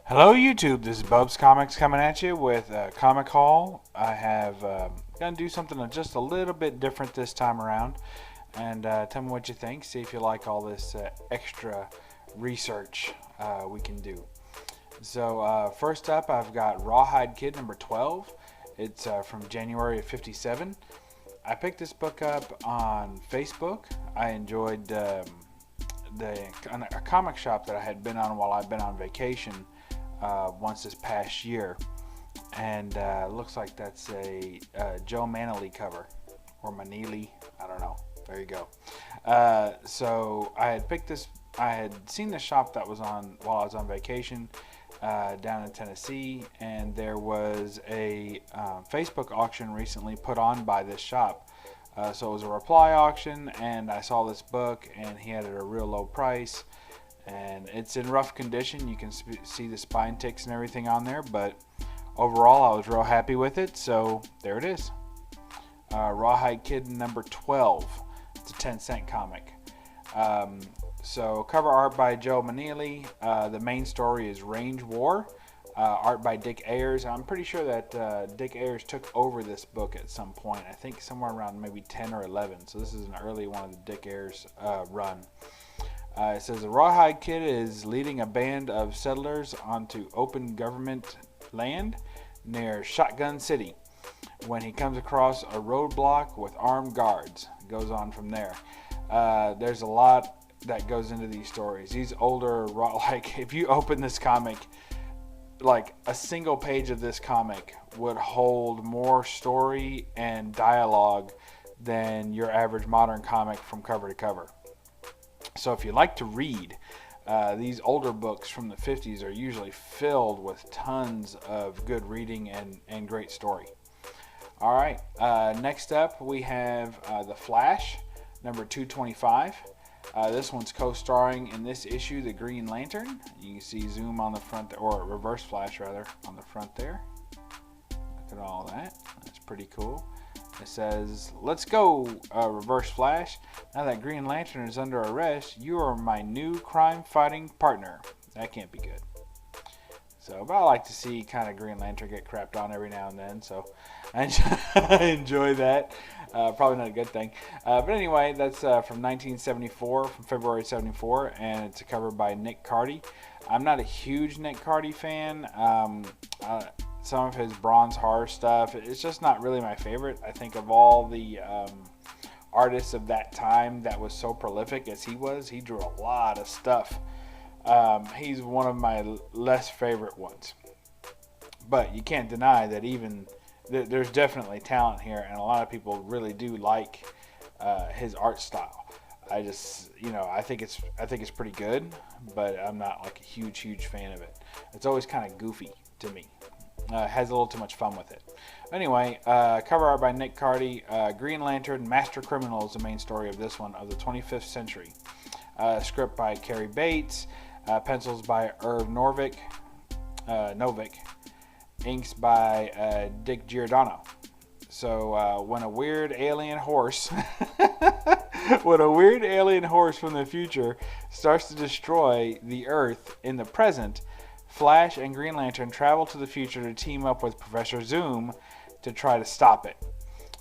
Hello YouTube, this is BUB'S Comics coming at you with a comic haul. I have going to do something just a little bit different this time around, and tell me what you think. See if you like all this extra research we can do. So first up, I've got Rawhide Kid number 12. It's from January of '57. I picked this book up on Facebook. I enjoyed a comic shop that I had been on while I've been on vacation once this past year, and looks like that's a Joe Manley cover, or Manili, I don't know. There you go. So I had seen the shop that was on while I was on vacation down in Tennessee, and there was a Facebook auction recently put on by this shop. So it was a reply auction, and I saw this book, and he had it at a real low price. And it's in rough condition. You can see the spine ticks and everything on there, but overall I was real happy with it, so there it is. Rawhide Kid number 12. It's a 10-cent comic. So cover art by Joe Manley. The main story is Range War. Art by Dick Ayers. I'm pretty sure that Dick Ayers took over this book at some point. I think somewhere around maybe 10 or 11. So this is an early one of the Dick Ayers run. It says the Rawhide Kid is leading a band of settlers onto open government land near Shotgun City when he comes across a roadblock with armed guards. It goes on from there. There's a lot that goes into these stories. These older, like if you open this comic, like a single page of this comic would hold more story and dialogue than your average modern comic from cover to cover. So if you like to read, these older books from the 50s are usually filled with tons of good reading and great story. All right, next up we have The Flash, number 225. This one's co-starring in this issue the Green Lantern. You can see Zoom on the front, or Reverse Flash rather, on the front there. Look at all that. That's pretty cool. It says, "Let's go, Reverse Flash. Now that Green Lantern is under arrest, you are my new crime-fighting partner." That can't be good. So, but I like to see kind of Green Lantern get crapped on every now and then, so I enjoy that. Probably not a good thing. But anyway, that's from 1974, from February 74, and it's a cover by Nick Cardy. I'm not a huge Nick Cardy fan. Some of his Bronze Horror stuff, it's just not really my favorite. I think of all the artists of that time that was so prolific as he was, he drew a lot of stuff. He's one of my less favorite ones. But you can't deny that there's definitely talent here, and a lot of people really do like his art style. I just, I think it's pretty good, but I'm not like a huge fan of it. It's always kind of goofy to me. Has a little too much fun with it. Anyway, cover art by Nick Cardy. Green Lantern, Master Criminal is the main story of this one, of the 25th century. Script by Cary Bates. Pencils by Irv Novick. Inks by Dick Giordano. So when a weird alien horse from the future starts to destroy the Earth in the present, Flash and Green Lantern travel to the future to team up with Professor Zoom to try to stop it.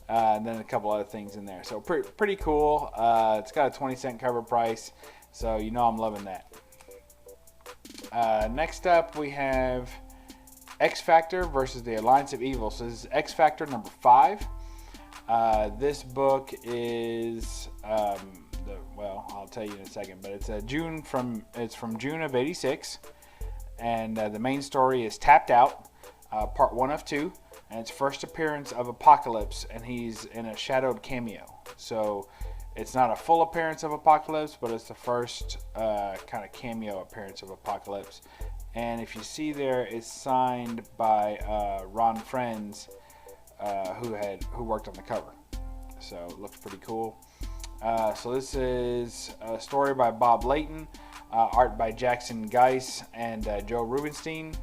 And then a couple other things in there. So pretty cool. It's got a 20-cent cover price, so I'm loving that. Next up we have X Factor versus the Alliance of Evil. So this is X Factor number 5. This book is I'll tell you in a second, but it's from June of '86. And the main story is Tapped Out, part 1 of 2, and it's first appearance of Apocalypse, and he's in a shadowed cameo. So it's not a full appearance of Apocalypse, but it's the first kind of cameo appearance of Apocalypse. And if you see there, it's signed by Ron Frenz, who worked on the cover. So it looks pretty cool. So this is a story by Bob Layton. Art by Jackson Geiss and Joe Rubinstein,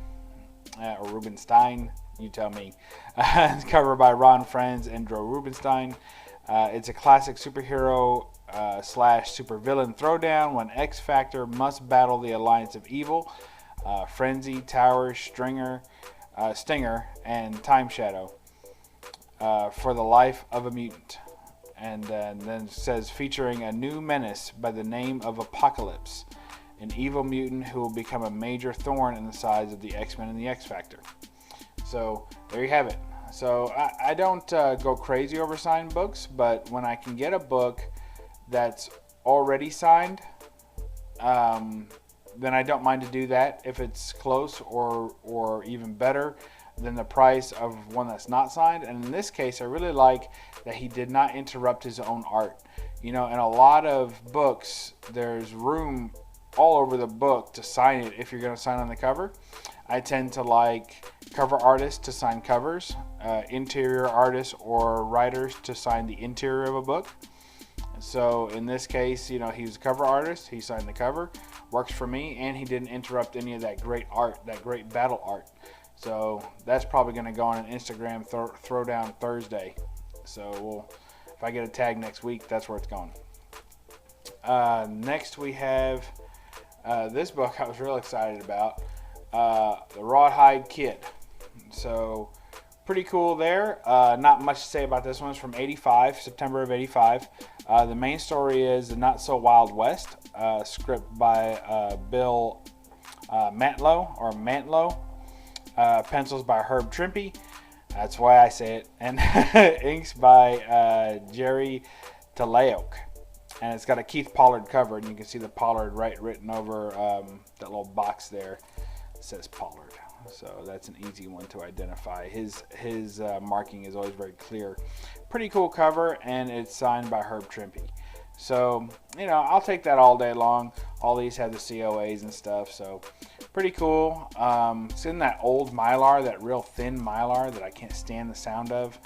or Rubinstein, you tell me. It's covered by Ron Frenz and Joe Rubinstein. It's a classic superhero slash supervillain throwdown when X Factor must battle the Alliance of Evil, Frenzy, Tower, Stinger, and Time Shadow for the life of a mutant. And then it says featuring a new menace by the name of Apocalypse, an evil mutant who will become a major thorn in the sides of the X-Men and the X Factor. So there you have it. So I don't go crazy over signed books, but when I can get a book that's already signed, then I don't mind to do that if it's close or even better than the price of one that's not signed. And in this case, I really like that he did not interrupt his own art. You know, in a lot of books, there's room all over the book to sign it if you're going to sign on the cover. I tend to like cover artists to sign covers, interior artists or writers to sign the interior of a book. So in this case, you know, he's a cover artist. He signed the cover. Works for me, and he didn't interrupt any of that great art, that great battle art. So that's probably going to go on an Instagram throwdown Thursday. So if I get a tag next week, that's where it's going. Next we have this book I was real excited about, The Rawhide Kid. So pretty cool there. Not much to say about this one. It's from September of 85. The main story is The Not So Wild West, script by Bill Mantlo. Pencils by Herb Trimpe. That's why I say it. And inks by Jerry Talayoke. And it's got a Keith Pollard cover, and you can see the Pollard written over that little box there. It says Pollard. So that's an easy one to identify. His marking is always very clear. Pretty cool cover, and it's signed by Herb Trimpe. So, you know, I'll take that all day long. All these have the COAs and stuff, so pretty cool. It's in that old Mylar, that real thin Mylar that I can't stand the sound of.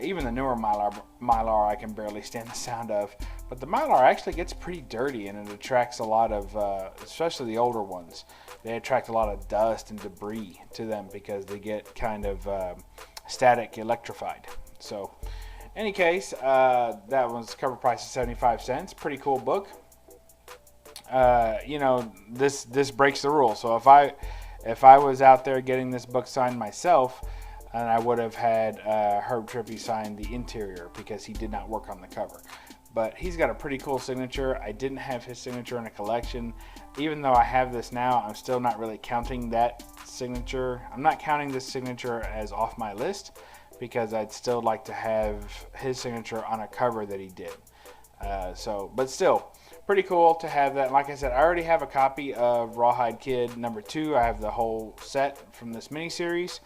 Even the newer Mylar I can barely stand the sound of. But the Mylar actually gets pretty dirty, and it attracts a lot of, especially the older ones, they attract a lot of dust and debris to them because they get kind of static electrified. So, any case, that one's cover price of 75 cents. Pretty cool book. You know, this breaks the rule. So if I was out there getting this book signed myself, and I would have had Herb Trimpe sign the interior because he did not work on the cover. But he's got a pretty cool signature. I didn't have his signature in a collection. Even though I have this now, I'm still not really counting that signature. I'm not counting this signature as off my list because I'd still like to have his signature on a cover that he did. But still, pretty cool to have that. Like I said, I already have a copy of Rawhide Kid #2. I have the whole set from this miniseries.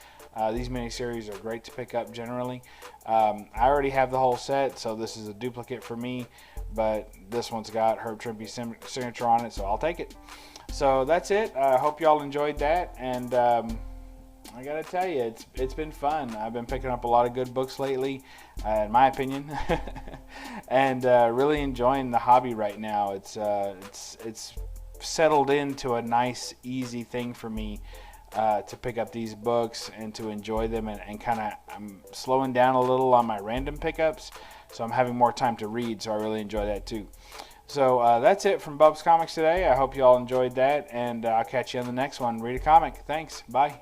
These miniseries are great to pick up generally. I already have the whole set, so this is a duplicate for me, but this one's got Herb Trimpe's signature on it, so I'll take it. So that's it. I hope y'all enjoyed that, and I gotta tell you, it's been fun. I've been picking up a lot of good books lately, in my opinion, and really enjoying the hobby right now. It's settled into a nice, easy thing for me to pick up these books and to enjoy them, and kind of I'm slowing down a little on my random pickups, so I'm having more time to read. So I really enjoy that too. So that's it from BUB'S Comics today. I hope you all enjoyed that, and I'll catch you on the next one. Read a comic. Thanks. Bye.